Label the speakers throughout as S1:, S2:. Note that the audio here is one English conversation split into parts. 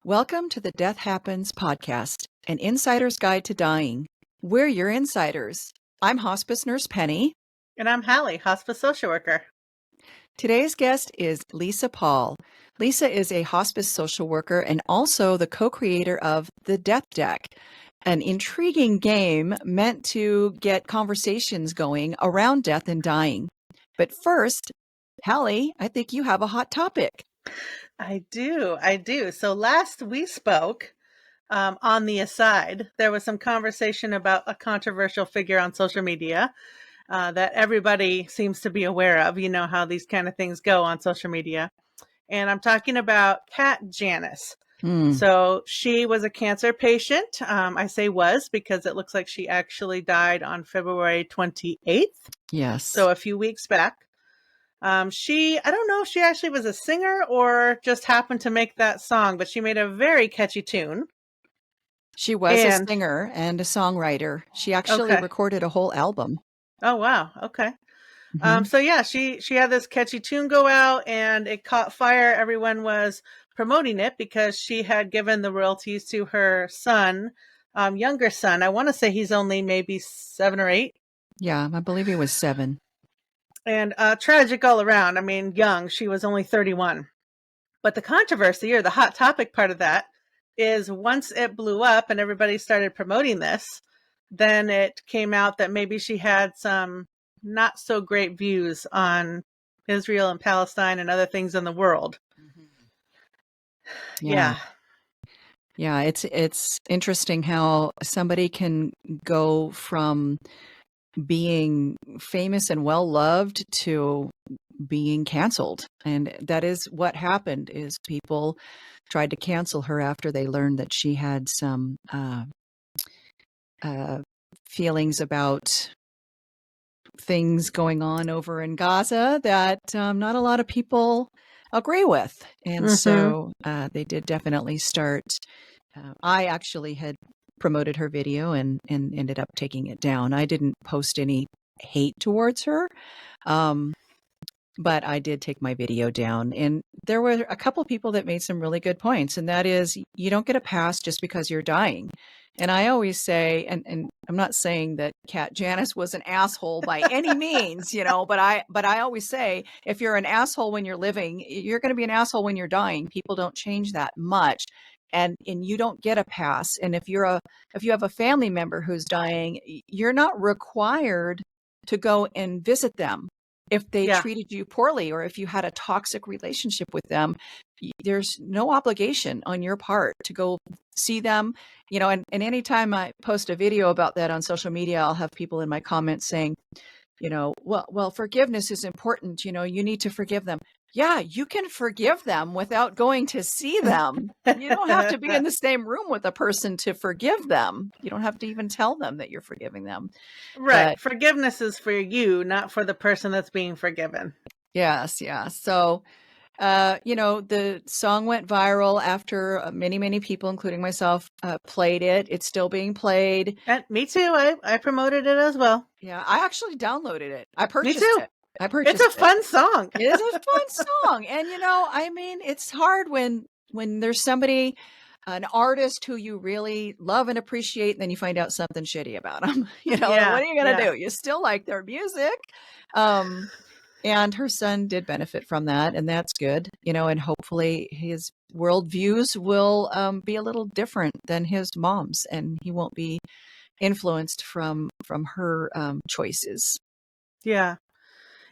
S1: Welcome to the Death Happens podcast, an insider's guide to dying. We're your insiders. I'm hospice nurse Penny.
S2: And I'm Hallie, hospice social worker.
S1: Today's guest is Lisa Pahl. Lisa is a hospice social worker and also the co-creator of The Death Deck, an intriguing game meant to get conversations going around death and dying. But first, Hallie, I think you have a hot topic.
S2: I do. So last we spoke, on the aside, there was some conversation about a controversial figure on social media that everybody seems to be aware of. You know how these kind of things go on social media. And I'm talking about Kat Janice. So she was a cancer patient. I say was because it looks like she actually died on February 28th.
S1: Yes.
S2: So a few weeks back. I don't know if she actually was a singer or just happened to make that song, but she made a very catchy tune.
S1: She was a singer and a songwriter. She actually recorded a whole album.
S2: Oh, wow. Okay. So yeah, she had this catchy tune go out and it caught fire. Everyone was promoting it because she had given the royalties to her son, younger son. I want to say he's only maybe 7 or 8.
S1: Yeah, I believe he was 7.
S2: And tragic all around. I mean, young. She was only 31. But the controversy or the hot topic part of that is once it blew up and everybody started promoting this, then it came out that maybe she had some not so great views on Israel and Palestine and other things in the world. Yeah.
S1: Yeah, it's interesting how somebody can go from being famous and well loved to being canceled. And that is what happened is people tried to cancel her after they learned that she had some feelings about things going on over in Gaza that not a lot of people agree with. And so they did definitely start. I actually had promoted her video and ended up taking it down. I didn't post any hate towards her. But I did take my video down. And there were a couple of people that made some really good points. And that is, you don't get a pass just because you're dying. And I always say, and I'm not saying that Kat Janice was an asshole by any means, but I always say, if you're an asshole when you're living, you're going to be an asshole when you're dying. People don't change that much. And you don't get a pass. And if you have a family member who's dying, you're not required to go and visit them. If they treated you poorly or if you had a toxic relationship with them, there's no obligation on your part to go see them, and anytime I post a video about that on social media, I'll have people in my comments saying, well, forgiveness is important. You need to forgive them. Yeah, you can forgive them without going to see them. You don't have to be in the same room with a person to forgive them. You don't have to even tell them that you're forgiving them.
S2: Right. But forgiveness is for you, not for the person that's being forgiven.
S1: Yes. Yeah. So, the song went viral after many, many people, including myself, played it. It's still being played.
S2: And me too. I promoted it as well.
S1: Yeah, I actually downloaded it. I purchased it.
S2: It's a fun song.
S1: It is a fun song. And, it's hard when there's somebody, an artist who you really love and appreciate, and then you find out something shitty about them. What are you going to do? You still like their music. And her son did benefit from that, and that's good, and hopefully his worldviews will be a little different than his mom's, and he won't be influenced from her choices.
S2: Yeah.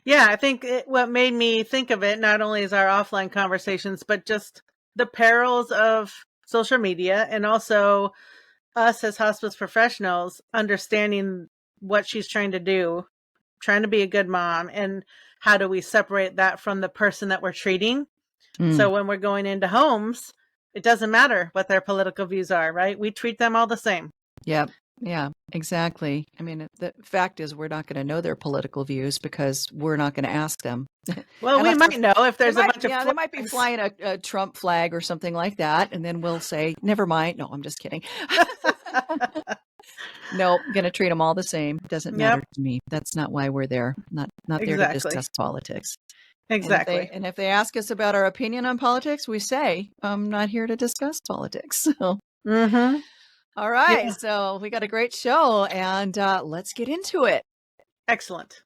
S2: Yeah, I think what made me think of it not only is our offline conversations, but just the perils of social media and also us as hospice professionals understanding what she's trying to do, trying to be a good mom, and how do we separate that from the person that we're treating. So when we're going into homes, it doesn't matter what their political views are, right? We treat them all the same.
S1: Yep. Yeah, exactly. I mean, the fact is we're not going to know their political views because we're not going to ask them.
S2: Well, we might know if there's a bunch of
S1: they might be flying a Trump flag or something like that. And then we'll say, never mind. No, I'm just kidding. No, I'm going to treat them all the same. Doesn't matter to me. That's not why we're there. Not there to discuss politics.
S2: Exactly.
S1: And if they ask us about our opinion on politics, we say, I'm not here to discuss politics. So,
S2: Mm-hmm.
S1: all right.
S2: Yeah.
S1: So we got a great show, and let's get into it.
S2: Excellent.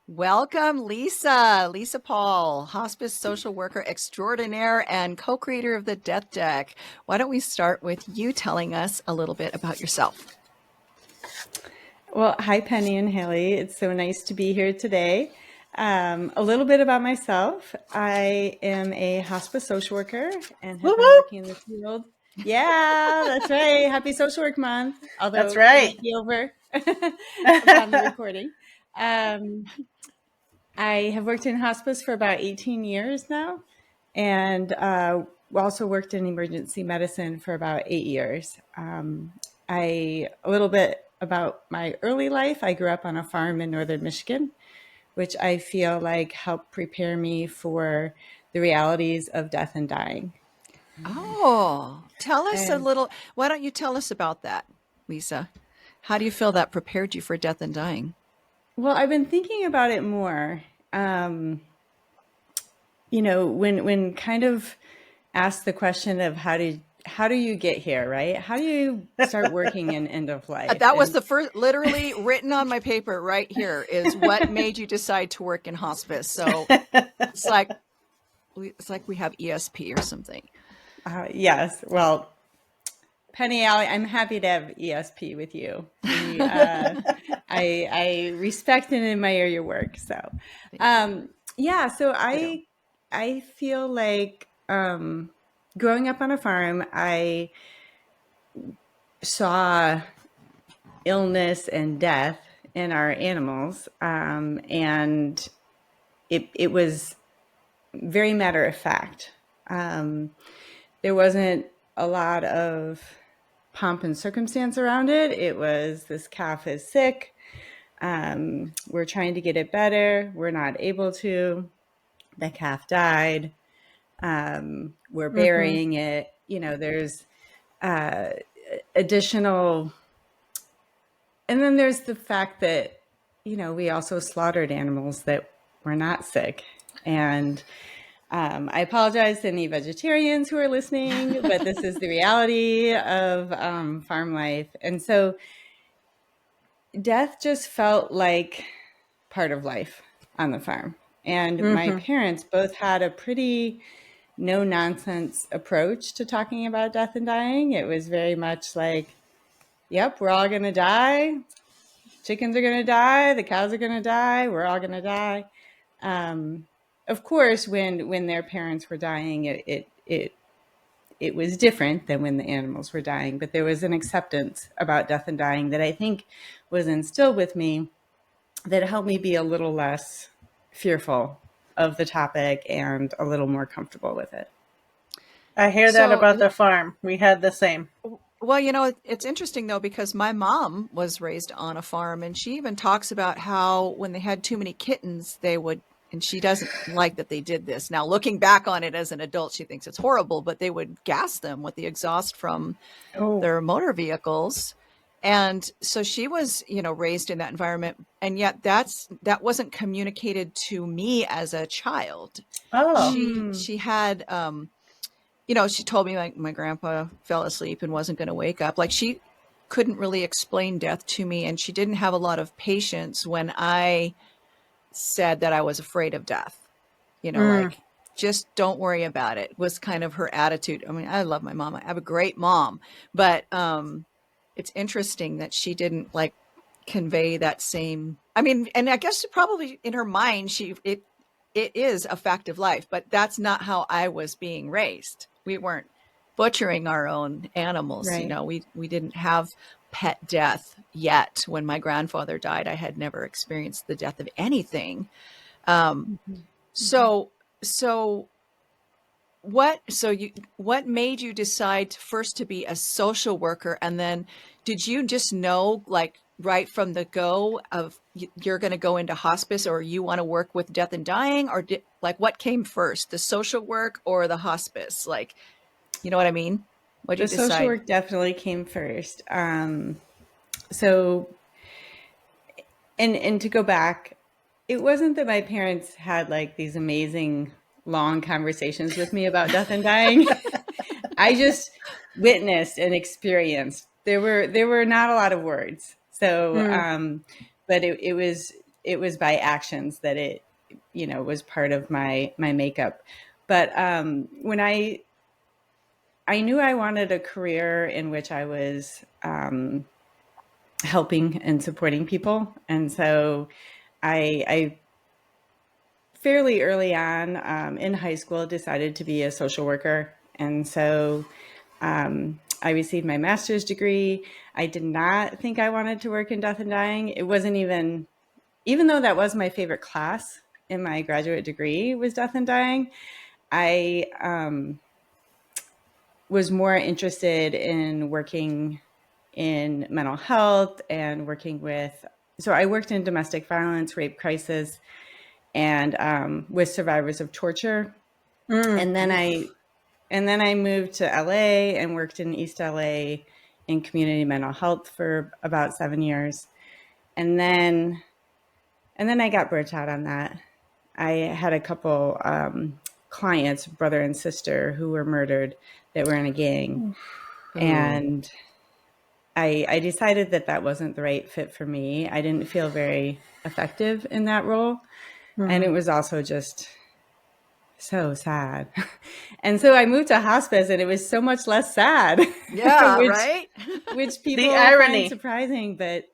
S1: Welcome, Lisa. Lisa Pahl, hospice social worker extraordinaire and co creator of the Death Deck. Why don't we start with you telling us a little bit about yourself?
S3: Well, hi, Penny and Haley. It's so nice to be here today. A little bit about myself. I am a hospice social worker and have
S2: Woo
S3: been
S2: woo.
S3: working in the field. Yeah, that's right. Happy Social Work Month,
S2: That's
S3: although it
S2: right.
S3: might be over upon the recording. Um, I have worked in hospice for about 18 years now, and also worked in emergency medicine for about 8 years. A little bit about my early life. I grew up on a farm in northern Michigan, which I feel like helped prepare me for the realities of death and dying.
S1: Oh, tell us a
S3: And
S1: little. Why don't you tell us about that, Lisa? How do you feel that prepared you for death and dying?
S3: well, I've been thinking about it more. Um, when kind of asked the question of how do you get here, right? How do you start working in end of life?
S1: That was
S3: And
S1: the first, literally written on my paper right here, is what made you decide to work in hospice. So it's like we have ESP or something.
S3: yes, well, Penny Alley, I'm happy to have ESP with you. I respect and admire your work. So,
S1: Thank you.
S3: yeah. So
S1: Ditto.
S3: I feel like growing up on a farm, I saw illness and death in our animals, and it was very matter of fact. There wasn't a lot of pomp and circumstance around it. It was, this calf is sick. We're trying to get it better. We're not able to. The calf died. We're
S2: Mm-hmm.
S3: burying it. There's uh, additional. And then there's the fact that, we also slaughtered animals that were not sick. And I apologize to any vegetarians who are listening, but this is the reality of farm life. And so death just felt like part of life on the farm. And my
S2: Mm-hmm.
S3: parents both had a pretty no nonsense approach to talking about death and dying. It was very much like, yep, we're all going to die. Chickens are going to die. The cows are going to die. We're all going to die. Of course, when their parents were dying, it was different than when the animals were dying, but there was an acceptance about death and dying that I think was instilled with me that helped me be a little less fearful of the topic and a little more comfortable with it.
S2: I hear that
S1: So,
S2: about the farm. We had the same.
S1: well, it's interesting though, because my mom was raised on a farm, and she even talks about how when they had too many kittens, they would, and she doesn't like that they did this. Now, looking back on it as an adult, she thinks it's horrible, but they would gas them with the exhaust from
S2: Oh.
S1: their motor vehicles. And so she was, raised in that environment. And yet that wasn't communicated to me as a child.
S2: Oh.
S1: She had, she told me like my grandpa fell asleep and wasn't going to wake up. Like she couldn't really explain death to me. And she didn't have a lot of patience when I said that I was afraid of death,
S2: Mm.
S1: like just don't worry about it was kind of her attitude. I mean, I love my mom. I have a great mom, but it's interesting that she didn't like convey that same. I mean, and I guess probably in her mind, it is a fact of life, but that's not how I was being raised. We weren't butchering our own animals.
S3: Right.
S1: We didn't have pet death yet. When my grandfather died, I had never experienced the death of anything. Um, so so what made you decide first to be a social worker, and then did you just know like right from the go of you're going to go into hospice, or you want to work with death and dying, or like what came first, the social work or the hospice? Like, you know what I mean? What'd you
S3: The social
S1: decide?
S3: work definitely came first. So, and to go back, it wasn't that my parents had like these amazing long conversations with me about death and dying. I just witnessed and experienced. There were not a lot of words. So, but it was by actions that it, was part of my makeup. But when I knew I wanted a career in which I was helping and supporting people, and so I fairly early on in high school decided to be a social worker, and so I received my master's degree. I did not think I wanted to work in death and dying. It wasn't even though that was my favorite class in my graduate degree was death and dying. I was more interested in working in mental health and working with, so I worked in domestic violence, rape crisis, and with survivors of torture. And then I moved to LA and worked in East LA in community mental health for about 7 years. And then I got burnt out on that. I had a couple clients, brother and sister, who were murdered that were in a gang. And I decided that wasn't the right fit for me. I didn't feel very effective in that role. And it was also just so sad. And so I moved to hospice, and it was so much less sad.
S1: Yeah,
S3: which,
S1: right?
S3: which people
S2: The irony.
S3: find surprising, but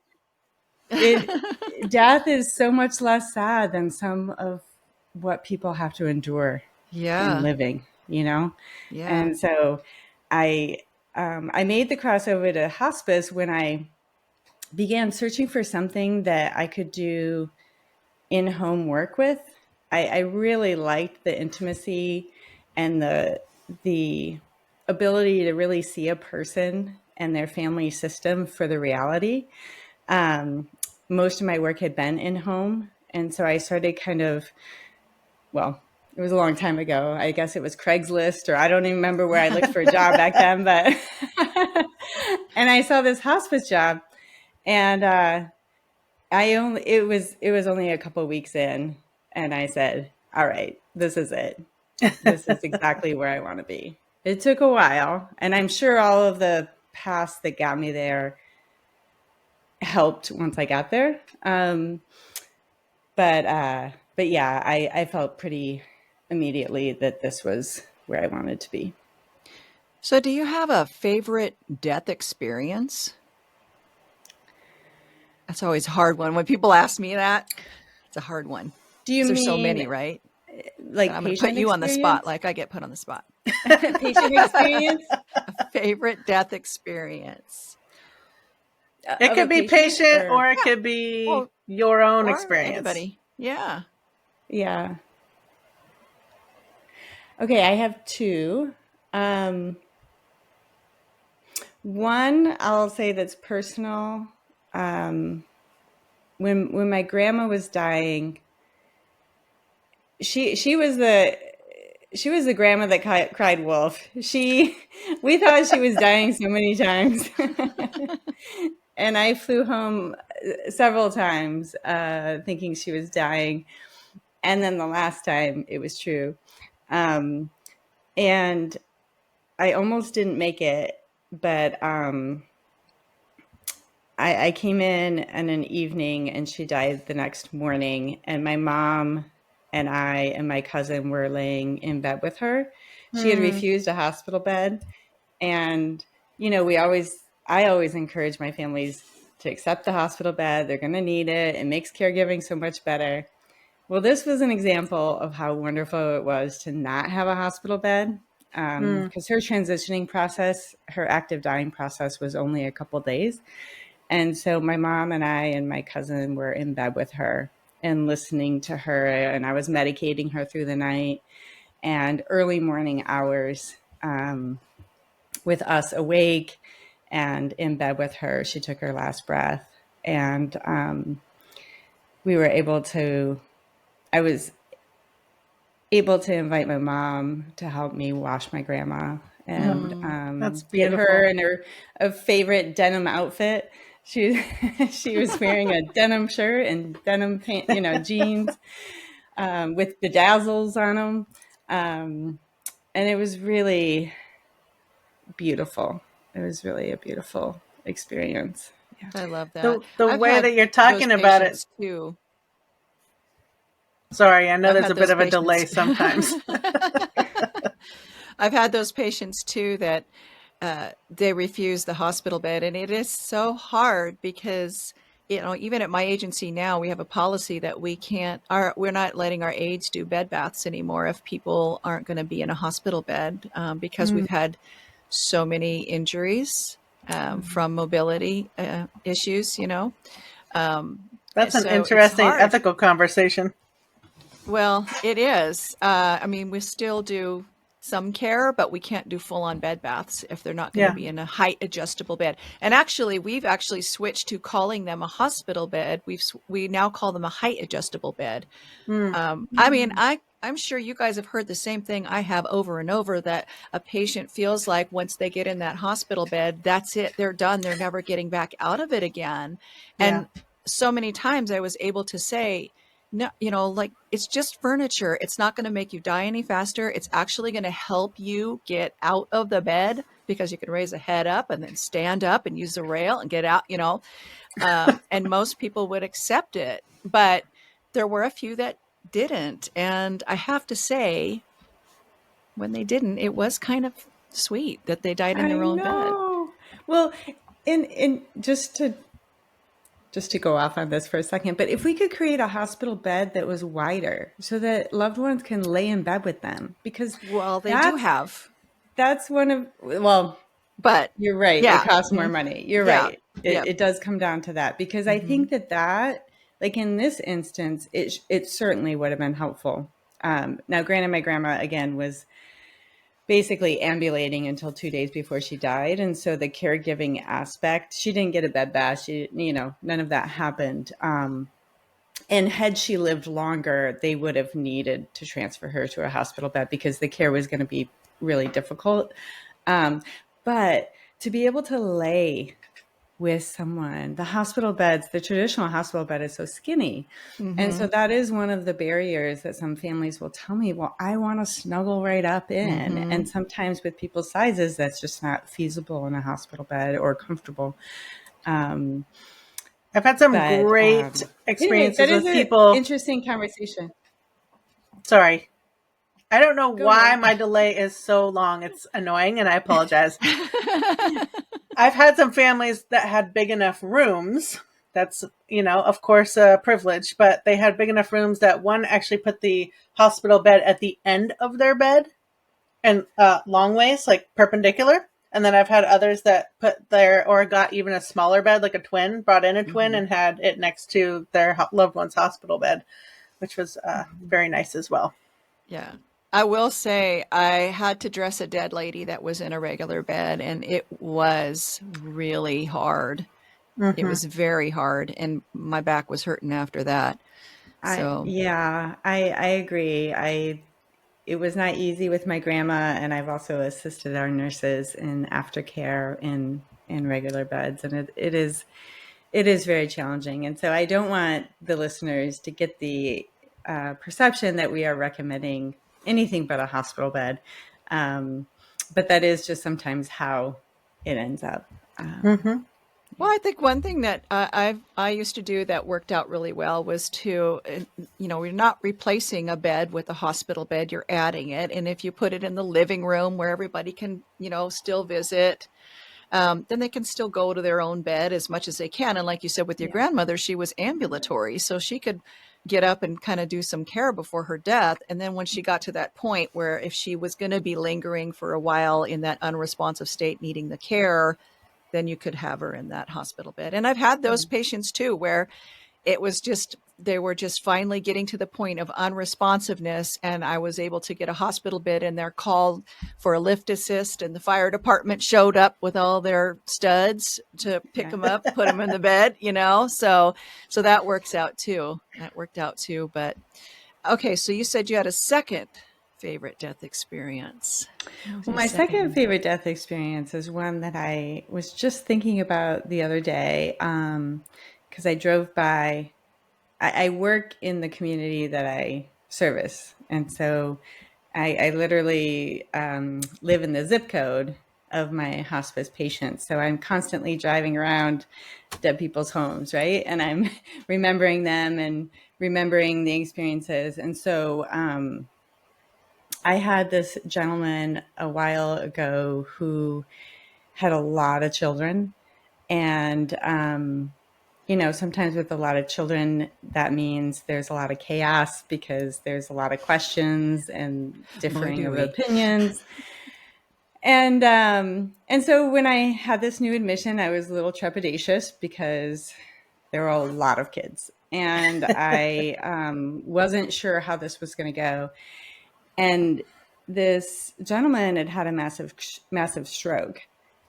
S3: death is so much less sad than some of what people have to endure in living,
S1: Yeah.
S3: And so I made the crossover to hospice when I began searching for something that I could do in-home work with. I really liked the intimacy and the ability to really see a person and their family system for the reality. Most of my work had been in-home, and so I started well, it was a long time ago. I guess it was Craigslist, or I don't even remember where I looked for a job back then, but and I saw this hospice job, and it was only a couple of weeks in, and I said, all right, this is it. This is exactly where I want to be. It took a while, and I'm sure all of the past that got me there helped once I got there. But yeah, I felt pretty immediately that this was where I wanted to be.
S1: So do you have a favorite death experience? That's always a hard one. When people ask me that, it's a hard one.
S3: Do you
S1: There's so
S3: mean
S1: many, right?
S3: like
S1: I'm going to put
S3: patient
S1: you on the spot
S3: experience?
S1: like I get put on the spot.
S3: Patient experience?
S1: A favorite death experience.
S2: It
S3: Of a
S2: could be patient, or it
S1: Yeah.
S2: could be
S1: Well,
S2: your own
S1: or
S2: experience.
S1: anybody. Yeah.
S3: Yeah. Okay, I have two. One I'll say that's personal. When my grandma was dying, she was the grandma that cried wolf. We thought she was dying so many times, and I flew home several times thinking she was dying, and then the last time it was true, and I almost didn't make it, but I came in an evening and she died the next morning, and my mom and I and my cousin were laying in bed with her. She had refused a hospital bed, and I always encourage my families to accept the hospital bed. They're going to need it. It makes caregiving so much better. Well, this was an example of how wonderful it was to not have a hospital bed, because her transitioning process, her active dying process, was only a couple days. And so my mom and I and my cousin were in bed with her and listening to her, and I was medicating her through the night and early morning hours, with us awake and in bed with her. She took her last breath, and I was able to invite my mom to help me wash my grandma and
S2: That's
S3: get
S2: beautiful.
S3: her in a favorite denim outfit. She she was wearing a denim shirt and denim pant, jeans with bedazzles on them, and it was really beautiful. It was really a beautiful experience. Yeah.
S1: I love that.
S2: The
S1: I've
S2: way
S1: had
S2: that you're
S1: those
S2: talking about it.
S1: patients too.
S2: Sorry, I know
S1: I've
S2: there's
S1: had
S2: a bit
S1: those
S2: of a delay
S1: patients.
S2: sometimes.
S1: I've had those patients too that they refuse the hospital bed, and it is so hard because even at my agency now, we have a policy that we're not letting our aides do bed baths anymore if people aren't going to be in a hospital bed because we've had so many injuries from mobility issues.
S2: That's an
S1: So it's
S2: interesting
S1: hard.
S2: ethical conversation.
S1: Well, it is. I mean, we still do some care, but we can't do full on bed baths if they're not going to
S2: Yeah.
S1: be in a height adjustable bed. And actually, we've actually switched to calling them a hospital bed. We now call them a height adjustable bed. I mean, I'm sure you guys have heard the same thing I have over and over, that a patient feels like once they get in that hospital bed, that's it. They're done. They're never getting back out of it again.
S2: Yeah.
S1: And so many times I was able to say, no, like it's just furniture. It's not going to make you die any faster. It's actually going to help you get out of the bed because you can raise a head up and then stand up and use the rail and get out, and most people would accept it. But there were a few that didn't. And I have to say, when they didn't, it was kind of sweet that they died in
S3: I
S1: their own bed.
S3: know. Well, and just to go off on this for a second, but if we could create a hospital bed that was wider so that loved ones can lay in bed with them, because
S1: Well, they do have.
S3: that's one of, well,
S1: But
S3: you're right.
S1: yeah.
S3: It costs more money. You're
S1: Yeah.
S3: right.
S1: Yeah.
S3: It does come down to that, because I think that like in this instance, it certainly would have been helpful. Now, granted, my grandma again was basically ambulating until 2 days before she died, and so the caregiving aspect, she didn't get a bed bath. None of that happened. And had she lived longer, they would have needed to transfer her to a hospital bed because the care was going to be really difficult. But to be able to lay with someone, the traditional hospital bed is so skinny. And so that is one of the barriers that some families will tell me, well, I want to snuggle right up in. And sometimes with people's sizes, that's just not feasible in a hospital bed or comfortable.
S2: I've had some great experiences
S3: anyway, that
S2: with
S3: is
S2: people.
S3: an interesting conversation.
S2: Sorry. I don't know
S3: Go
S2: why
S3: ahead.
S2: my delay is so long. It's annoying, and I apologize. I've had some families that had big enough rooms. That's, of course, a privilege, but they had big enough rooms that one actually put the hospital bed at the end of their bed and long ways, like perpendicular. And then I've had others that or got even a smaller bed, like a twin, brought in a twin and had it next to their loved one's hospital bed, which was very nice as well.
S1: Yeah. I will say I had to dress a dead lady that was in a regular bed, and it was really hard. It was very hard, and my back was hurting after that. So
S3: I agree. It was not easy with my grandma, and I've also assisted our nurses in aftercare in regular beds, and it is very challenging. And so I don't want the listeners to get the perception that we are recommending anything but a hospital bed, but that is just sometimes how it ends up.
S1: Well, I think one thing that I used to do that worked out really well was to, you're not replacing a bed with a hospital bed, you're adding it. And if you put it in the living room where everybody can, still visit, then they can still go to their own bed as much as they can. And like you said, with your grandmother, she was ambulatory, so she could get up and kind of do some care before her death. And then when she got to that point where if she was going to be lingering for a while in that unresponsive state, needing the care, then you could have her in that hospital bed. And I've had those patients too, where it was just, they were just finally getting to the point of unresponsiveness. And I was able to get a hospital bed in there, called for a lift assist, and the fire department showed up with all their studs to pick them up, put them in the bed, so that works out too. That worked out too. But okay. So you said you had a second favorite death experience?
S3: Well, my second favorite death experience is one that I was just thinking about the other day, because I drove by. I work in the community that I service, and so I literally live in the zip code of my hospice patients. So I'm constantly driving around dead people's homes, right? And I'm remembering them and remembering the experiences. And so I had this gentleman a while ago who had a lot of children. And, sometimes with a lot of children, that means there's a lot of chaos because there's a lot of questions and differing of opinions. And so when I had this new admission, I was a little trepidatious because there were a lot of kids. And I wasn't sure how this was going to go. And this gentleman had had a massive stroke.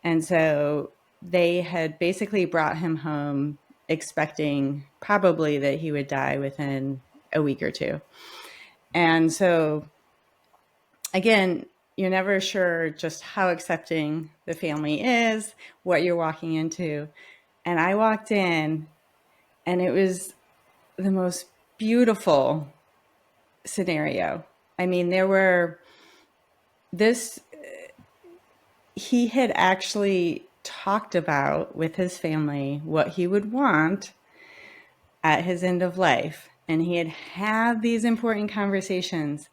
S3: And so they had basically brought him home expecting probably that he would die within a week or two. And so, again, you're never sure just how accepting the family is, what you're walking into. And I walked in, and it was the most beautiful scenario. I mean, he had actually talked about with his family what he would want at his end of life. And he had had these important conversations,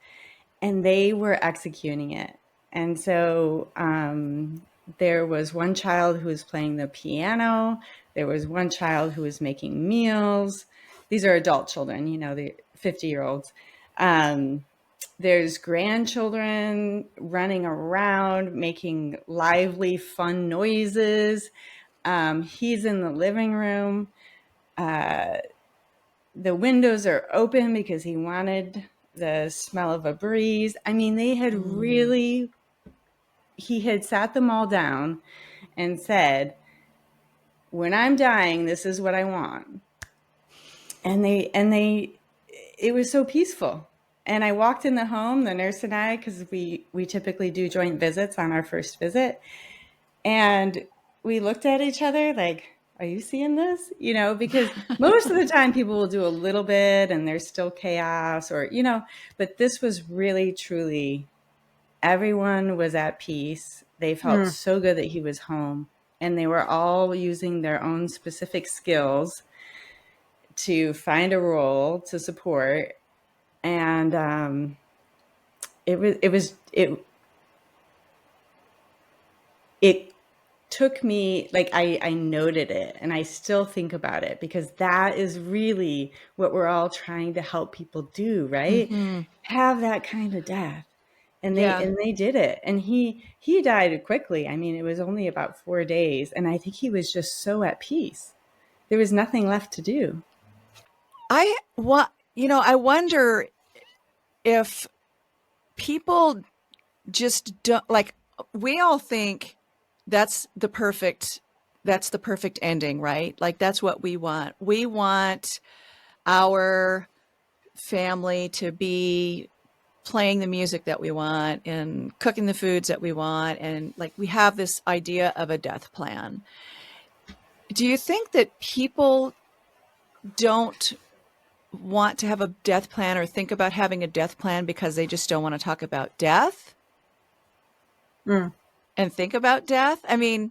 S3: and they were executing it. And so there was one child who was playing the piano. There was one child who was making meals. These are adult children, the 50-year-olds. There's grandchildren running around, making lively, fun noises. He's in the living room. The windows are open because he wanted the smell of a breeze. I mean, they had he had sat them all down and said, when I'm dying, this is what I want. And it was so peaceful. And I walked in the home, the nurse and I, because we typically do joint visits on our first visit. And we looked at each other like, are you seeing this? Because most of the time people will do a little bit and there's still chaos but this was really, truly, everyone was at peace. They felt so good that he was home, and they were all using their own specific skills to find a role to support. And it took me, like, I noted it, and I still think about it, because that is really what we're all trying to help people do, right? Mm-hmm. Have that kind of death. And they did it. And he died quickly. I mean, it was only about 4 days. And I think he was just so at peace. There was nothing left to do.
S1: I wonder if people just don't, like, we all think that's the perfect ending, right? Like, that's what we want. We want our family to be playing the music that we want and cooking the foods that we want. And, like, we have this idea of a death plan. Do you think that people don't want to have a death plan or think about having a death plan because they just don't want to talk about death and think about death? I mean,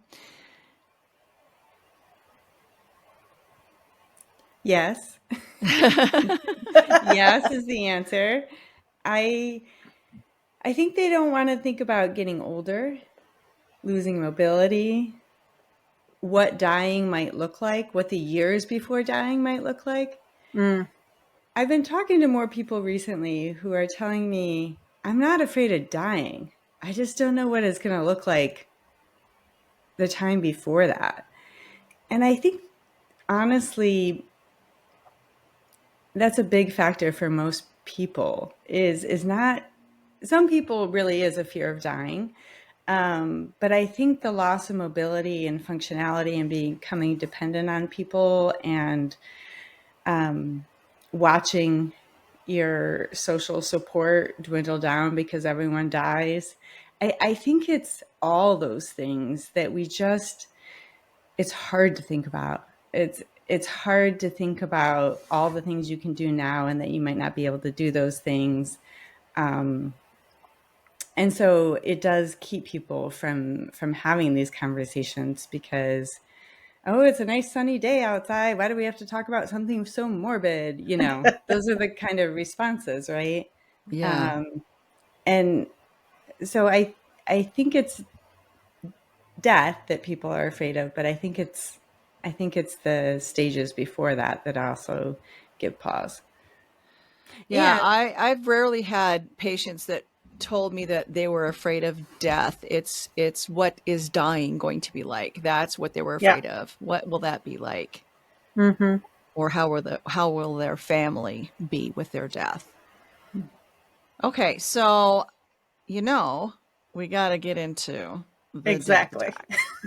S3: yes. Yes is the answer. I think they don't want to think about getting older, losing mobility, what dying might look like, what the years before dying might look like. I've been talking to more people recently who are telling me, I'm not afraid of dying. I just don't know what it's going to look like the time before that. And I think, honestly, that's a big factor for most people, is not, some people really is a fear of dying. But I think the loss of mobility and functionality and becoming dependent on people and watching your social support dwindle down because everyone dies. I think it's all those things that it's hard to think about. It's hard to think about all the things you can do now and that you might not be able to do those things. And so it does keep people from having these conversations because, oh, it's a nice sunny day outside. Why do we have to talk about something so morbid? Those are the kind of responses, right?
S1: Yeah.
S3: And so I think it's death that people are afraid of, but I think it's the stages before that also give pause.
S1: Yeah,
S3: And
S1: I've rarely had patients that told me that they were afraid of death. It's what is dying going to be like. That's what they were
S2: Yeah.
S1: afraid of. What will that be like?
S2: Mm-hmm.
S1: Or how will their family be with their death? Okay, so we got to get into the death
S2: Exactly.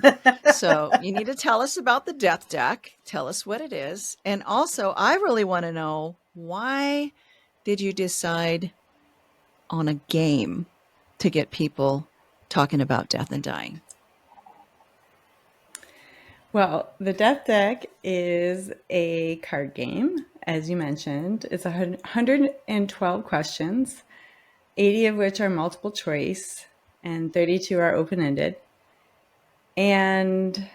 S1: deck. So you need to tell us about the death deck. Tell us what it is. And also, I really want to know, why did you decide on a game to get people talking about death and dying?
S3: well, the death deck is a card game, as you mentioned. It's 112 questions, 80 of which are multiple choice, and 32 are open-ended. And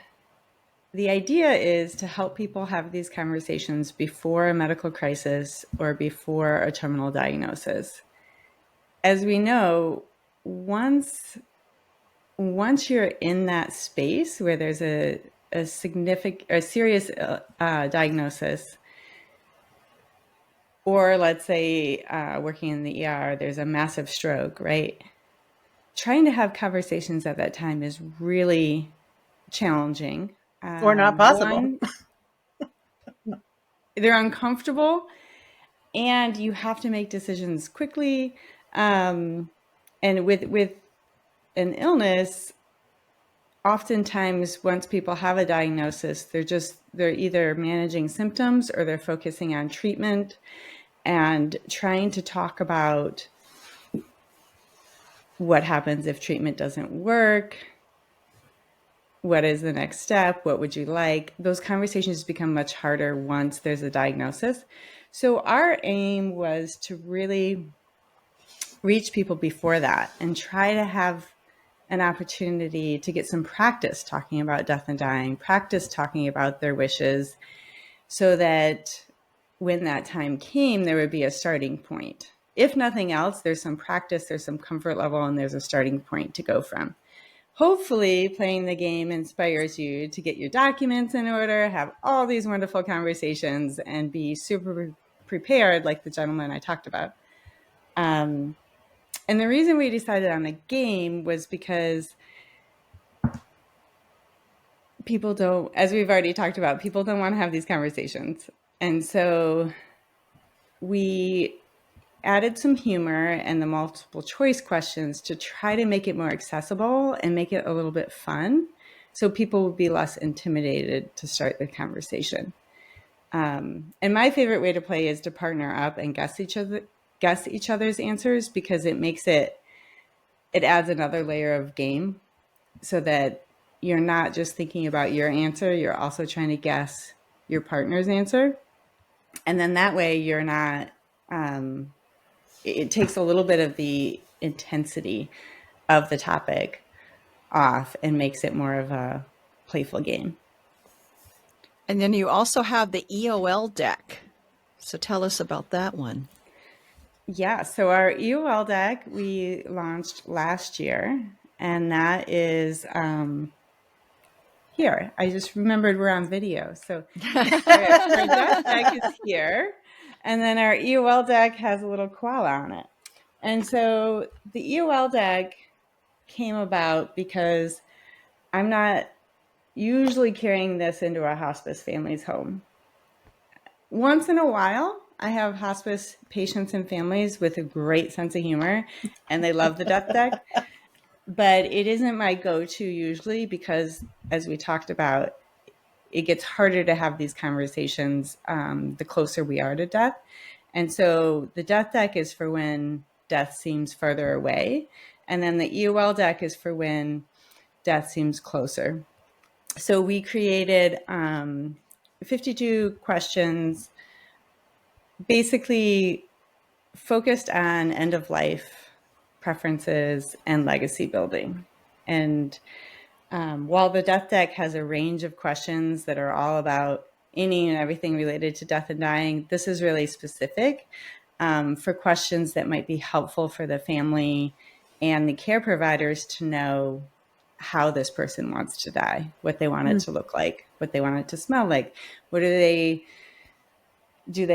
S3: the idea is to help people have these conversations before a medical crisis or before a terminal diagnosis. As we know, once you're in that space where there's a serious diagnosis, or let's say working in the ER, there's a massive stroke, right? Trying to have conversations at that time is really challenging.
S2: Or not possible.
S3: They're uncomfortable, and you have to make decisions quickly. And with an illness, oftentimes once people have a diagnosis, they're either managing symptoms or they're focusing on treatment and trying to talk about what happens if treatment doesn't work. What is the next step? What would you like? Those conversations become much harder once there's a diagnosis. So our aim was to really reach people before that and try to have an opportunity to get some practice talking about death and dying, practice talking about their wishes, so that when that time came, there would be a starting point. If nothing else, there's some practice, there's some comfort level, and there's a starting point to go from. Hopefully, playing the game inspires you to get your documents in order, have all these wonderful conversations, and be super prepared, like the gentleman I talked about. And the reason we decided on a game was because people don't, as we've already talked about, people don't want to have these conversations. And so we added some humor and the multiple choice questions to try to make it more accessible and make it a little bit fun, so people would be less intimidated to start the conversation. And my favorite way to play is to partner up and guess each other's answers, because it adds another layer of game, so that you're not just thinking about your answer, you're also trying to guess your partner's answer. And then that way you're not, it takes a little bit of the intensity of the topic off and makes it more of a playful game.
S1: And then you also have the EOL deck. So tell us about that one.
S3: Yeah, so our EOL deck we launched last year, and that is here. I just remembered we're on video. So our death deck is here, and then our EOL deck has a little koala on it. And so the EOL deck came about because I'm not usually carrying this into a hospice family's home. Once in a while, I have hospice patients and families with a great sense of humor, and they love the death deck. But it isn't my go-to usually, because, as we talked about, it gets harder to have these conversations the closer we are to death. And so the death deck is for when death seems further away. And then the EOL deck is for when death seems closer. So we created 52 questions, basically focused on end of life preferences and legacy building. And while the death deck has a range of questions that are all about any and everything related to death and dying, this is really specific for questions that might be helpful for the family and the care providers to know how this person wants to die, what they want it to look like, what they want it to smell like, what do they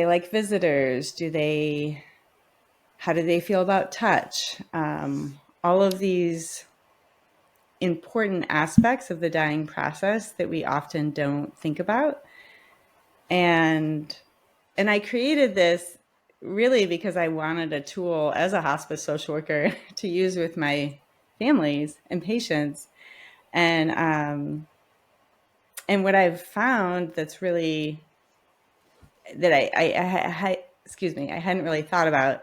S3: like visitors? How do they feel about touch? All of these important aspects of the dying process that we often don't think about. And I created this really because I wanted a tool as a hospice social worker to use with my families and patients. And what I've found that's really that I hadn't really thought about.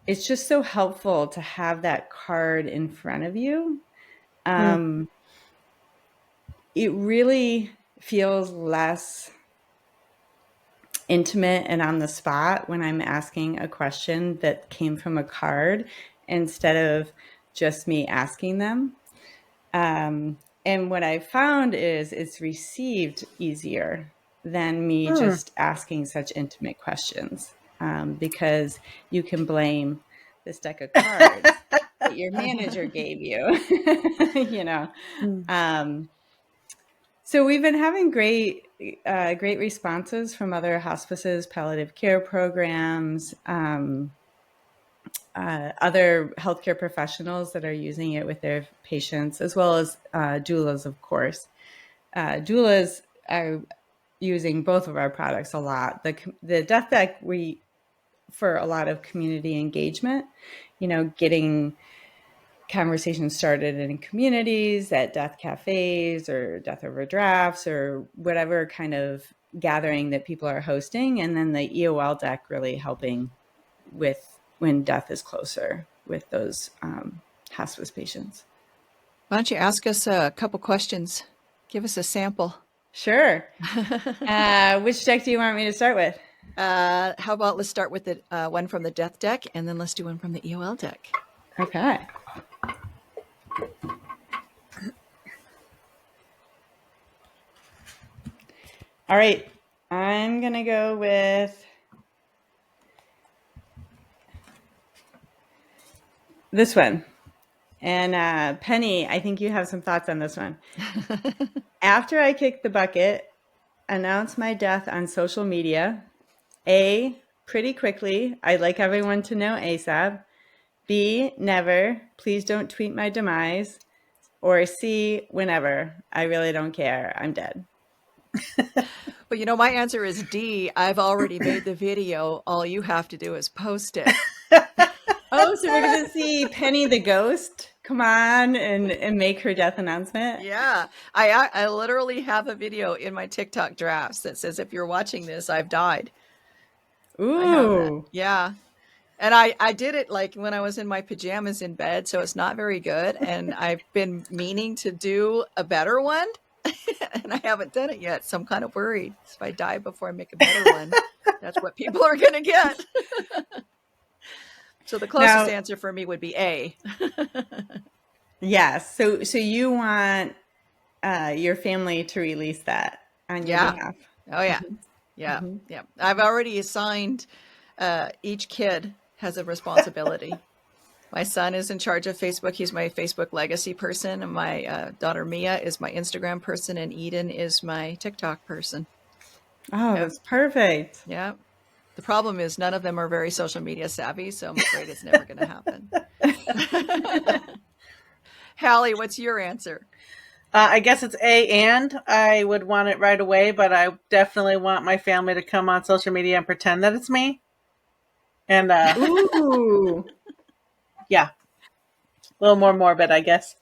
S3: It's just so helpful to have that card in front of you. It really feels less intimate and on the spot when I'm asking a question that came from a card instead of just me asking them. And what I found is it's received easier than me just asking such intimate questions, because you can blame this deck of cards that your manager gave you, you know. So we've been having great responses from other hospices, palliative care programs, other healthcare professionals that are using it with their patients, as well as doulas, of course. Doulas are using both of our products a lot. The death deck, for a lot of community engagement, getting conversations started in communities, at death cafes or death over drafts or whatever kind of gathering that people are hosting. And then the EOL deck really helping with when death is closer with those hospice patients.
S1: Why don't you ask us a couple questions? Give us a sample.
S3: Sure. Which deck do you want me to start with?
S1: How about let's start with the one from the death deck, and then let's do one from the EOL deck.
S3: Okay. All right. I'm going to go with this one. And Penny, I think you have some thoughts on this one. After I kick the bucket, announce my death on social media. A, pretty quickly. I'd like everyone to know ASAP. B, never. Please don't tweet my demise. Or C, whenever. I really don't care. I'm dead.
S1: But my answer is D. I've already made the video. All you have to do is post it.
S3: Oh, so we're going to see Penny the ghost come on and make her death announcement?
S1: Yeah. I literally have a video in my TikTok drafts that says, if you're watching this, I've died.
S3: Ooh.
S1: Yeah. And I did it like when I was in my pajamas in bed, so it's not very good. And I've been meaning to do a better one, and I haven't done it yet. So I'm kind of worried. If I die before I make a better one, that's what people are going to get. So the closest answer for me would be A.
S3: Yes. So you want your family to release that on your behalf?
S1: Oh, yeah. Mm-hmm. Yeah. Mm-hmm. Yeah. I've already assigned each kid has a responsibility. My son is in charge of Facebook. He's my Facebook legacy person. And my daughter Mia is my Instagram person. And Eden is my TikTok person.
S3: Oh, that's perfect.
S1: Yeah. The problem is none of them are very social media savvy, so I'm afraid it's never going to happen. Hallie, what's your answer?
S2: I guess it's A, and I would want it right away, but I definitely want my family to come on social media and pretend that it's me. And
S3: ooh,
S2: yeah, a little more morbid, I guess.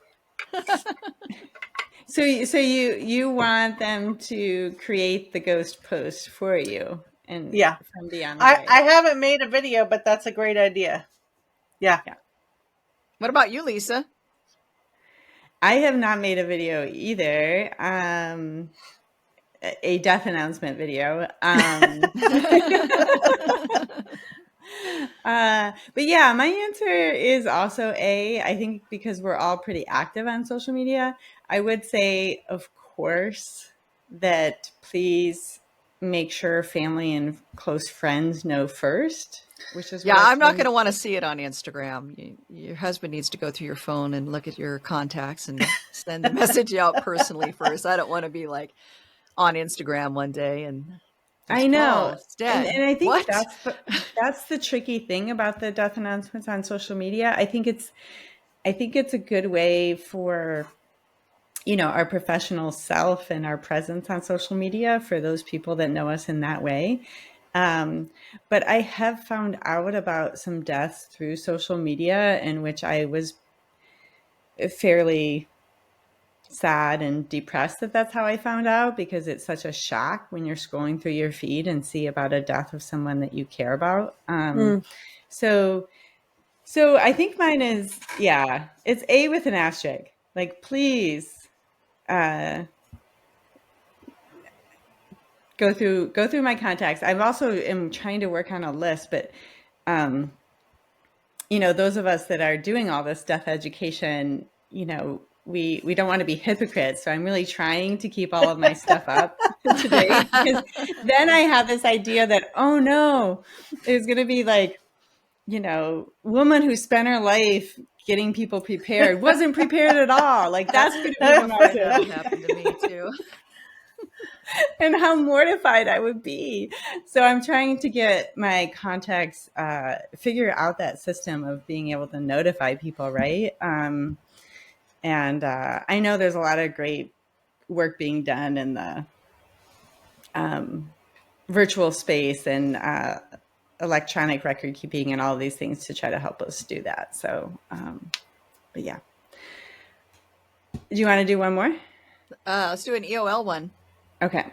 S3: So you want them to create the ghost post for you and
S2: Yeah.
S3: from beyond the grave.
S2: I haven't made a video, but that's a great idea. Yeah.
S1: What about you, Lisa?
S3: I have not made a video either. A death announcement video. But yeah, my answer is also A. I think because we're all pretty active on social media, I would say, of course, that please make sure family and close friends know first, which is
S1: Yeah,
S3: what
S1: I'm not going to want to see it on Instagram. Your husband needs to go through your phone and look at your contacts and send the message out personally first. I don't want to be like on Instagram one day and
S3: I know.
S1: it's dead.
S3: And I think
S1: What?
S3: that's the tricky thing about the death announcements on social media. I think it's a good way for, our professional self and our presence on social media for those people that know us in that way. But I have found out about some deaths through social media in which I was fairly sad and depressed that that's how I found out, because it's such a shock when you're scrolling through your feed and see about a death of someone that you care about. So I think mine is, it's A with an asterisk. Like, please, go through my contacts. I've also am trying to work on a list, but those of us that are doing all this death education, we don't want to be hypocrites. So I'm really trying to keep all of my stuff up to date, because then I have this idea that, oh no, there's going to be like, woman who spent her life getting people prepared wasn't prepared at all. Like, that's going to be the message.
S1: That happened to me too.
S3: And how mortified I would be. So I'm trying to get my contacts, figure out that system of being able to notify people, right? And I know there's a lot of great work being done in the virtual space and electronic record keeping and all these things to try to help us do that. So, but yeah. Do you want to do one more?
S1: Let's do an EOL one.
S3: Okay.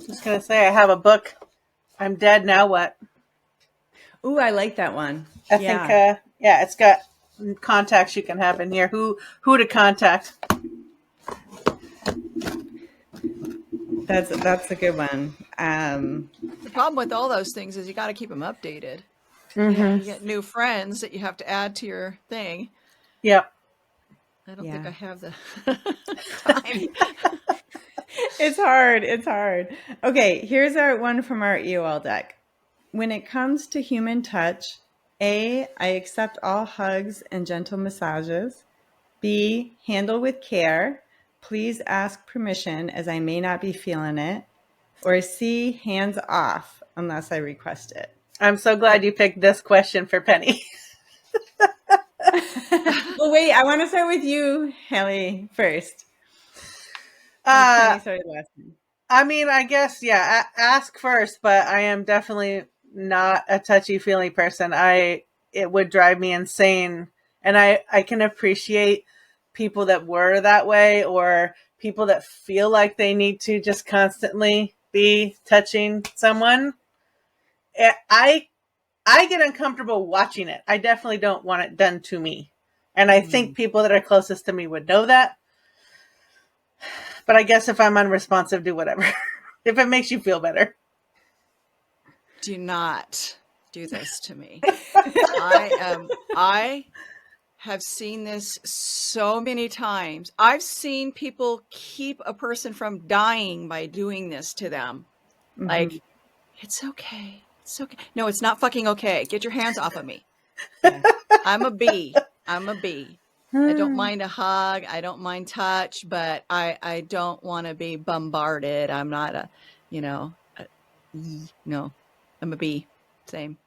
S2: Just gonna say I have a book. I'm dead, now what?
S3: Ooh, I like that one.
S2: I think it's got contacts you can have in here. Who to contact?
S3: That's a good one.
S1: The problem with all those things is you got to keep them updated.
S2: Mm-hmm.
S1: You get new friends that you have to add to your thing.
S2: Yep.
S1: I don't think I have the time.
S3: It's hard. Okay, here's our one from our EOL deck. When it comes to human touch, A, I accept all hugs and gentle massages. B, handle with care. Please ask permission, as I may not be feeling it. Or C, hands off unless I request it.
S2: I'm so glad you picked this question for Penny.
S3: Well, wait, I want to start with you, Haley, first.
S2: I mean, I guess, ask first, but I am definitely not a touchy-feely person. It would drive me insane. And I can appreciate people that were that way, or people that feel like they need to just constantly be touching someone. I get uncomfortable watching it. I definitely don't want it done to me. And I think people that are closest to me would know that. But I guess if I'm unresponsive, do whatever. If it makes you feel better.
S1: Do not do this to me. I have seen this so many times. I've seen people keep a person from dying by doing this to them. Mm-hmm. Like, it's okay. It's okay. No, it's not fucking okay. Get your hands off of me. Yeah. I'm a B. I don't mind a hug. I don't mind touch, but I don't want to be bombarded. I'm not no, I'm a B. Same.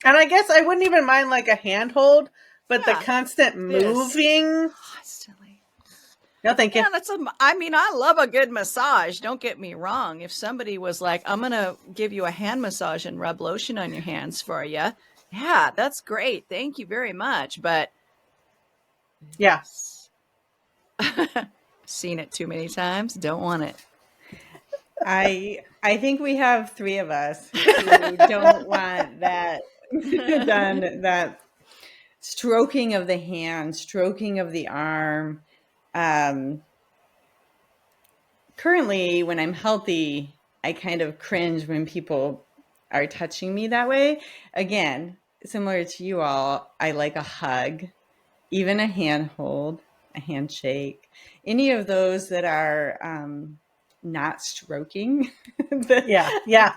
S2: And I guess I wouldn't even mind like a handhold, but the constant moving.
S1: Constantly.
S2: No, thank you.
S1: Yeah, I love a good massage. Don't get me wrong. If somebody was like, I'm going to give you a hand massage and rub lotion on your hands for you. Yeah, that's great. Thank you very much. But
S2: yeah,
S1: Seen it too many times. Don't want it.
S3: I think we have 3 of us who don't want that done, that stroking of the hand, stroking of the arm. Currently, when I'm healthy, I kind of cringe when people are touching me that way. Again, similar to you all, I like a hug, even a handhold, a handshake, any of those that are not stroking.
S2: Yeah.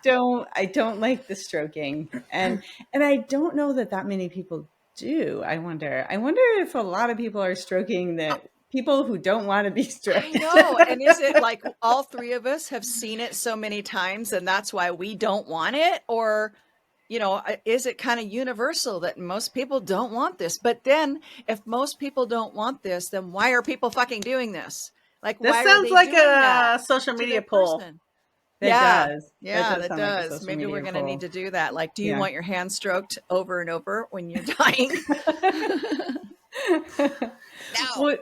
S3: I don't like the stroking, and I don't know that many people do. I wonder if a lot of people are stroking that people who don't want to be stroked.
S1: I know. And is it like all 3 of us have seen it so many times and that's why we don't want it? Or, is it kind of universal that most people don't want this? But then if most people don't want this, then why are people fucking doing this? Like,
S2: This
S1: why are
S2: sounds
S1: they
S2: like
S1: doing
S2: a
S1: that
S2: social
S1: to
S2: media
S1: their
S2: poll.
S1: person?
S3: That
S1: Yeah.
S3: does.
S1: Yeah,
S3: That
S1: that
S3: sound like a
S1: does.
S3: social
S1: Maybe we're
S3: media
S1: going to
S3: poll.
S1: need to do that. Like, do you
S3: Yeah.
S1: want your hand stroked over and over when you're dying? No.
S3: Well,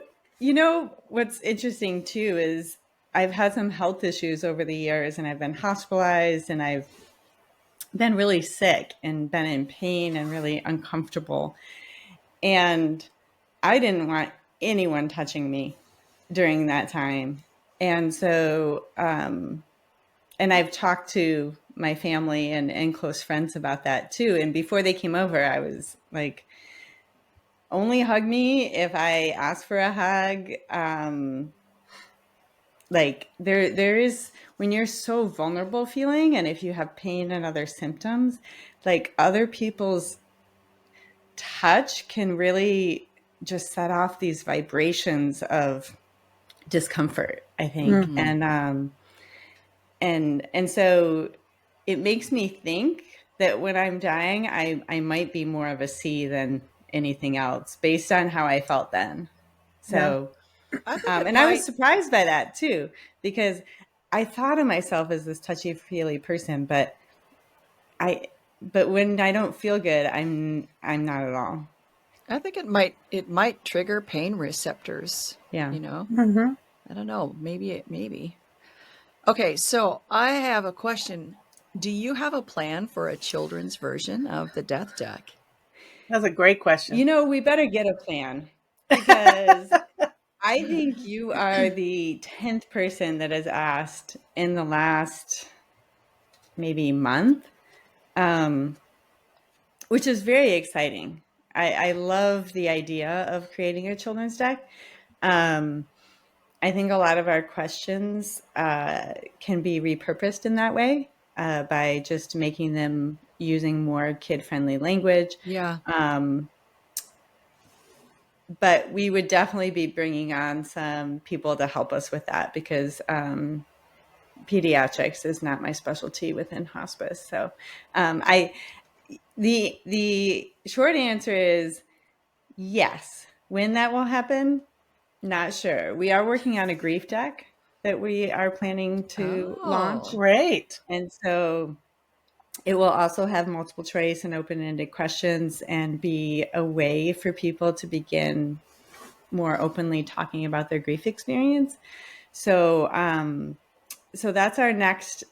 S3: what's interesting too is I've had some health issues over the years, and I've been hospitalized, and I've been really sick and been in pain and really uncomfortable. And I didn't want anyone touching me during that time. And so, and I've talked to my family and close friends about that too. And before they came over, I was like, only hug me if I ask for a hug. Like there is, when you're so vulnerable feeling, and if you have pain and other symptoms, like other people's touch can really just set off these vibrations of discomfort, I think.
S2: Mm-hmm.
S3: And so it makes me think that when I'm dying, I might be more of a C than anything else based on how I felt then. So,
S1: I think it
S3: and I was
S1: might.
S3: surprised by that too, because I thought of myself as this touchy-feely person, but when I don't feel good, I'm not at all.
S1: I think it might trigger pain receptors,
S3: Yeah.
S2: Mm-hmm.
S1: I don't know. Maybe. Okay, so I have a question. Do you have a plan for a children's version of the death deck?
S2: That's a great question.
S3: We better get a plan, because I think you are the 10th person that has asked in the last maybe month, which is very exciting. I love the idea of creating a children's deck. I think a lot of our questions can be repurposed in that way, by just making them using more kid-friendly language.
S1: Yeah.
S3: But we would definitely be bringing on some people to help us with that, because pediatrics is not my specialty within hospice. So the short answer is yes. When that will happen, not sure. We are working on a grief deck that we are planning to launch.
S2: Great.
S3: And so it will also have multiple choice and open-ended questions, and be a way for people to begin more openly talking about their grief experience. So so that's our next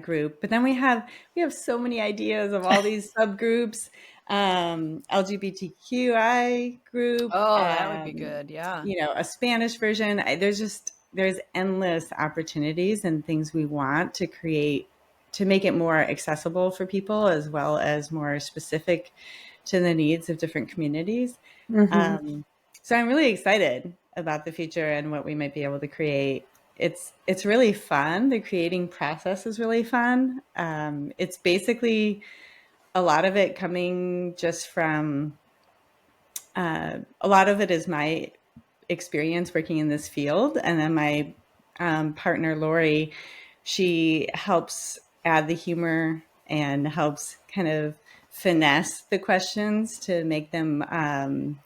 S3: group. But then we have so many ideas of all these subgroups, LGBTQI group,
S1: Oh, that would be good. Yeah.
S3: a Spanish version. There's endless opportunities and things we want to create to make it more accessible for people, as well as more specific to the needs of different communities.
S2: Mm-hmm.
S3: So I'm really excited about the future and what we might be able to create. It's really fun. The creating process is really fun. It's basically a lot of it coming just from, a lot of it is my experience working in this field. And then my partner, Lori, she helps add the humor and helps kind of finesse the questions to make them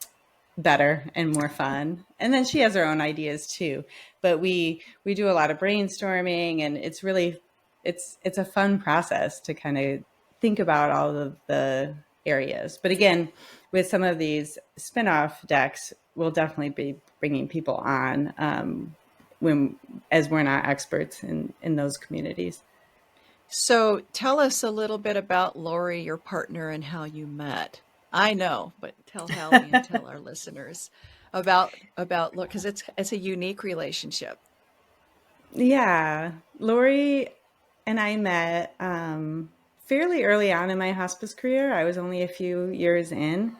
S3: better and more fun. And then she has her own ideas too. But we do a lot of brainstorming, and it's a fun process to kind of think about all of the areas. But again, with some of these spin-off decks, we'll definitely be bringing people on as we're not experts in those communities.
S1: So tell us a little bit about Lori, your partner, and how you met. I know, but tell Hallie and tell our listeners about look, because it's a unique relationship.
S3: Yeah, Lori and I met fairly early on in my hospice career. I was only a few years in,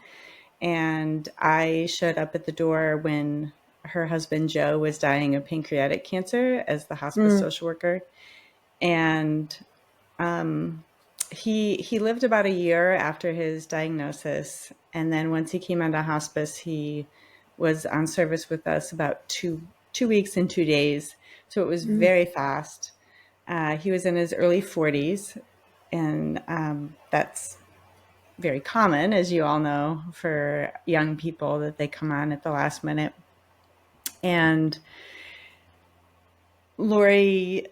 S3: and I showed up at the door when her husband Joe was dying of pancreatic cancer as the hospice social worker, and he lived about a year after his diagnosis, and then once he came onto hospice, he was on service with us about 2 weeks and 2 days. So it was very fast. He was in his early 40s, and that's very common, as you all know, for young people that they come on at the last minute. And Lori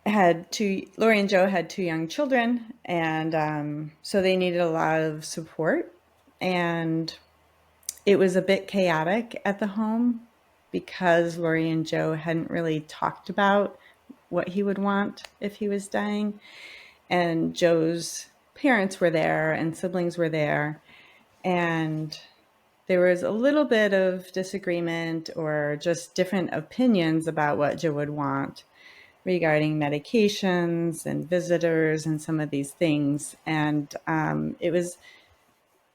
S3: Lori and Joe had two young children, and so they needed a lot of support. And it was a bit chaotic at the home because Lori and Joe hadn't really talked about what he would want if he was dying. And Joe's parents were there and siblings were there. And there was a little bit of disagreement or just different opinions about what Joe would want regarding medications and visitors and some of these things. And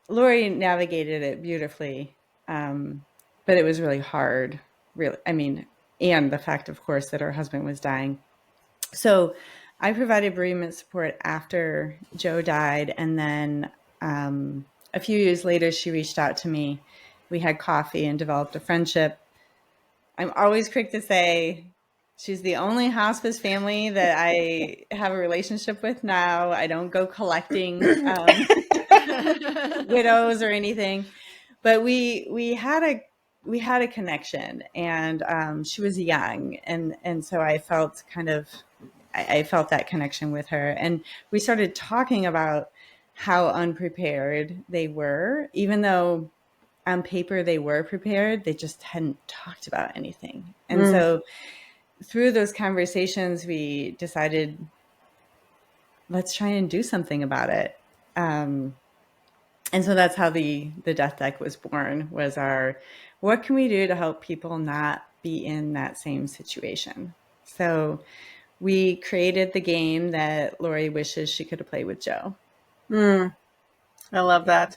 S3: Lori navigated it beautifully, but it was really hard, really. I mean, and the fact, of course, that her husband was dying. So I provided bereavement support after Joe died. And then a few years later, she reached out to me. We had coffee and developed a friendship. I'm always quick to say she's the only hospice family that I have a relationship with now. I don't go collecting widows or anything, but we had a connection, and she was young, and so I felt I felt that connection with her, and we started talking about how unprepared they were, even though on paper they were prepared, they just hadn't talked about anything. And so through those conversations, we decided, let's try and do something about it. And so that's how the death deck was born, was what can we do to help people not be in that same situation? So we created the game that Lori wishes she could have played with Joe.
S2: I love that.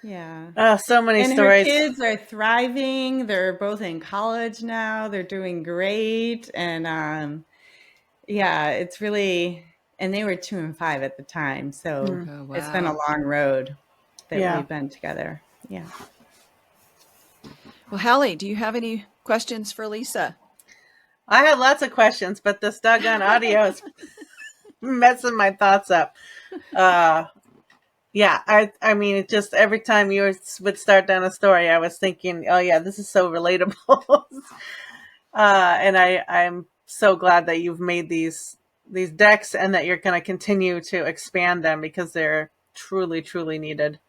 S3: Yeah.
S2: Oh, so many
S3: And
S2: stories.
S3: her kids are thriving. They're both in college now. They're doing great. And yeah, it's really, and they were 2 and 5 at the time. So
S1: Oh, wow.
S3: It's been a long road that we've been together. Yeah.
S1: Well, Hallie, do you have any questions for Lisa?
S2: I had lots of questions, but this doggone audio is messing my thoughts up. Yeah, I mean, it just every time you would start down a story, I was thinking, oh yeah, this is so relatable. And I'm so glad that you've made these decks and that you're going to continue to expand them because they're truly, truly needed.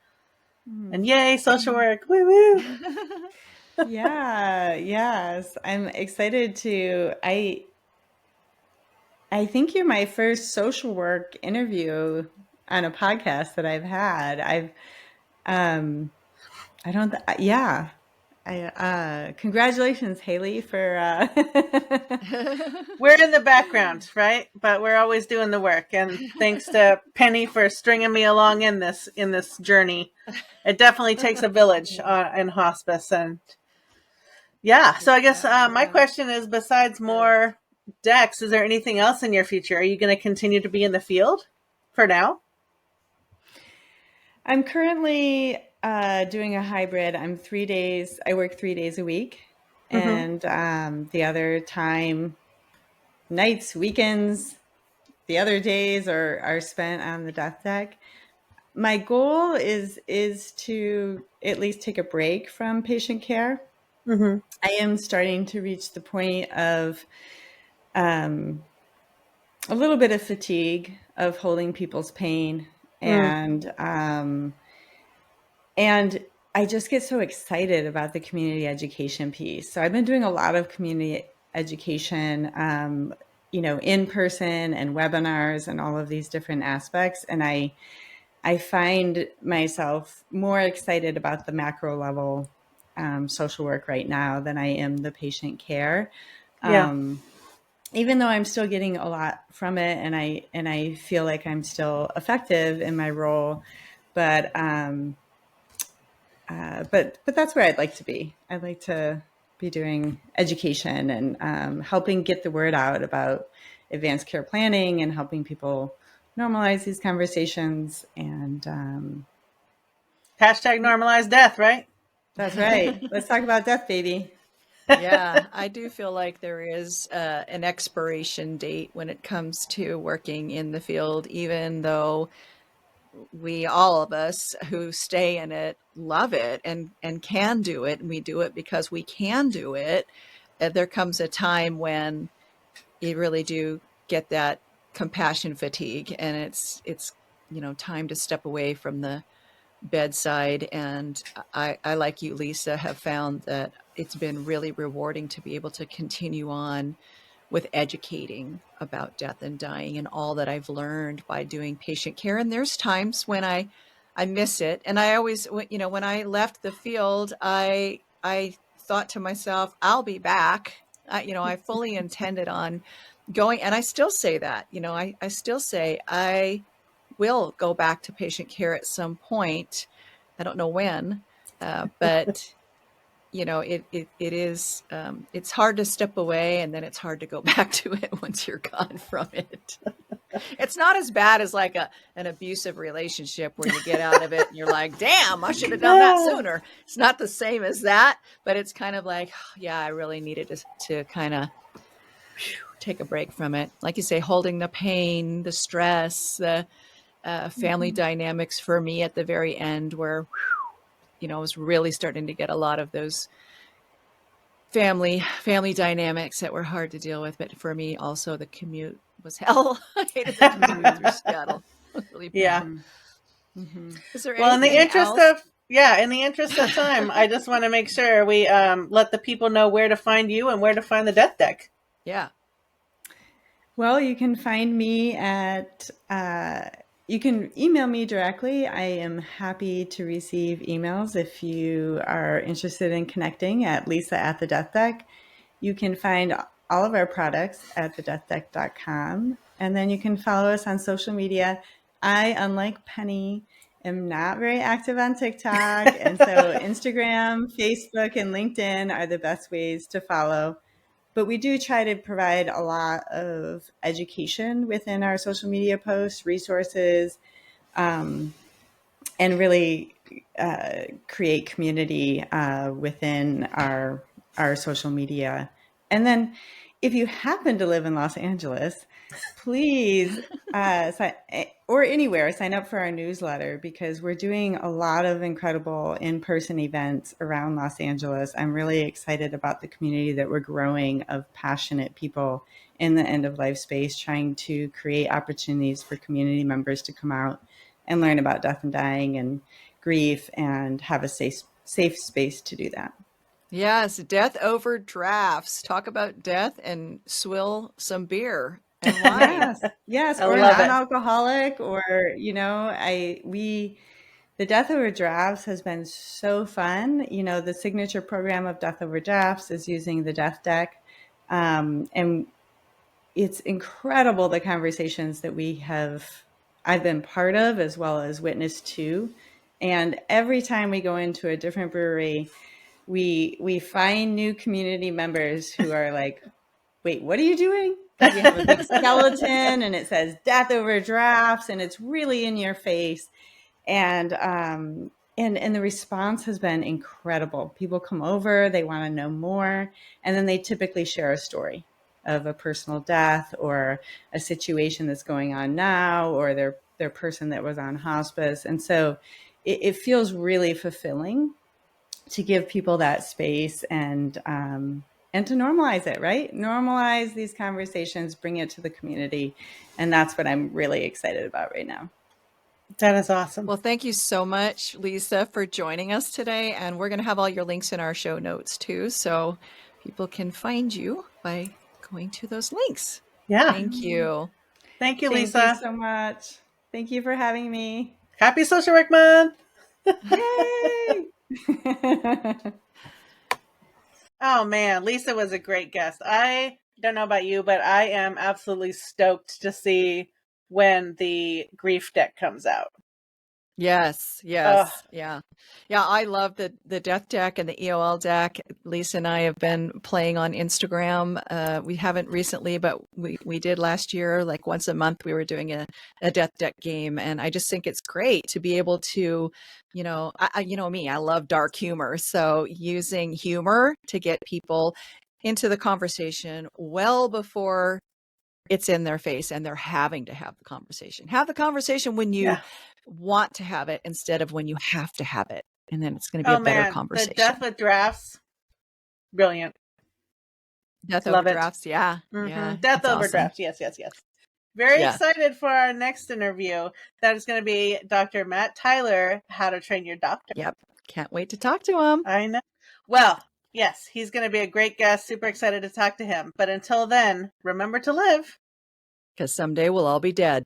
S2: And yay, social work. Woo woo.
S3: Yeah, yes. I'm excited I think you're my first social work interview on a podcast that I've had. I don't, yeah. Congratulations, Haley, for.
S2: We're in the background, right? But we're always doing the work. And thanks to Penny for stringing me along in this journey. It definitely takes a village in hospice, and yeah. So I guess my question is, besides more decks, is there anything else in your future? Are you going to continue to be in the field for now?
S3: I'm currently doing a hybrid. I work 3 days a week. And the other time, nights, weekends, the other days are spent on the death deck. My goal is to at least take a break from patient care. I am starting to reach the point of a little bit of fatigue of holding people's pain, and I just get so excited about the community education piece. So I've been doing a lot of community education, in person and webinars and all of these different aspects. And I find myself more excited about the macro level social work right now than I am the patient care.
S2: Yeah.
S3: Even though I'm still getting a lot from it, and I feel like I'm still effective in my role, but that's where I'd like to be. I'd like to be doing education and helping get the word out about advanced care planning and helping people normalize these conversations. And
S2: Hashtag normalize death, right?
S3: that's right. Let's talk about death, baby.
S1: Yeah, I do feel like there is an expiration date when it comes to working in the field, even though all of us who stay in it love it and can do it, and we do it because we can do it. There comes a time when you really do get that compassion fatigue, and it's time to step away from the bedside. And I, like you, Lisa, have found that it's been really rewarding to be able to continue on with educating about death and dying and all that I've learned by doing patient care. And there's times when I miss it. And I always, when I left the field, I thought to myself, I'll be back. I fully intended on going, and I still say that, I still say I will go back to patient care at some point. I don't know when, but it is, it's hard to step away, and then it's hard to go back to it once you're gone from it. It's not as bad as like an abusive relationship where you get out of it and you're like, damn, I should have done that sooner. It's not the same as that, but it's kind of like, yeah, I really needed to kind of take a break from it. Like you say, holding the pain, the stress, the family dynamics for me at the very end, where, I was really starting to get a lot of those family dynamics that were hard to deal with. But for me, also, the commute was hell. I hated the commute through Seattle. It was really bad.
S2: Yeah.
S1: Is there
S2: Well,
S1: anything else?
S2: in the interest of time, I just want to make sure we let the people know where to find you and where to find the Death Deck.
S1: Yeah.
S3: Well, you can find me at, you can email me directly. I am happy to receive emails if you are interested in connecting at Lisa at the Death Deck. You can find all of our products at thedeathdeck.com. And then you can follow us on social media. I, unlike Penny, am not very active on TikTok. And so Instagram, Facebook, and LinkedIn are the best ways to follow. But we do try to provide a lot of education within our social media posts, resources, and really create community within our social media. And then if you happen to live in Los Angeles, please, or anywhere, sign up for our newsletter, because we're doing a lot of incredible in-person events around Los Angeles. I'm really excited about the community that we're growing of passionate people in the end-of-life space, trying to create opportunities for community members to come out and learn about death and dying and grief and have a safe space to do that.
S1: Yes. Death over drafts. Talk about death and swill some beer and wine.
S3: Yes,
S2: I
S3: or
S2: love it.
S3: non-alcoholic, or the Death Over Drafts has been so fun. The signature program of Death Over Drafts is using the Death Deck, and it's incredible the conversations that I've been part of as well as witnessed to, and every time we go into a different brewery, we find new community members who are like, wait, what are you doing? Because we have a big skeleton and it says death over drafts, and it's really in your face. And the response has been incredible. People come over, they want to know more, and then they typically share a story of a personal death or a situation that's going on now, or their person that was on hospice. And so it feels really fulfilling to give people that space and to normalize it, right? Normalize these conversations, bring it to the community. And that's what I'm really excited about right now.
S2: That is awesome.
S1: Well, thank you so much, Lisa, for joining us today. And we're going to have all your links in our show notes too. So people can find you by going to those links.
S2: Yeah.
S1: Thank you.
S2: Thank you,
S3: Thank
S2: Lisa.
S3: you so much. Thank you for having me.
S2: Happy Social Work Month.
S3: Yay!
S2: Oh man, Lisa was a great guest. I don't know about you, but I am absolutely stoked to see when the grief deck comes out.
S1: Yes.
S2: Ugh.
S1: Yeah. Yeah. I love the death deck and the EOL deck. Lisa and I have been playing on Instagram. We haven't recently, but we did last year. Like once a month, we were doing a death deck game. And I just think it's great to be able to, you know me, I love dark humor. So using humor to get people into the conversation well before it's in their face and they're having to have the conversation. Have the conversation when you want to have it instead of when you have to have it. And then it's going to be a better conversation.
S2: The death with drafts, brilliant.
S1: Death
S2: Love it.
S1: overdrafts. Yeah.
S2: Mm-hmm.
S1: Yeah.
S2: Death overdrafts.
S1: Awesome.
S2: Yes. Very excited for our next interview. That is going to be Dr. Matt Tyler, How to Train Your Doctor.
S1: Yep. Can't wait to talk to him.
S2: I know. Well, yes, he's going to be a great guest. Super excited to talk to him. But until then, remember to live.
S1: Because someday we'll all be dead.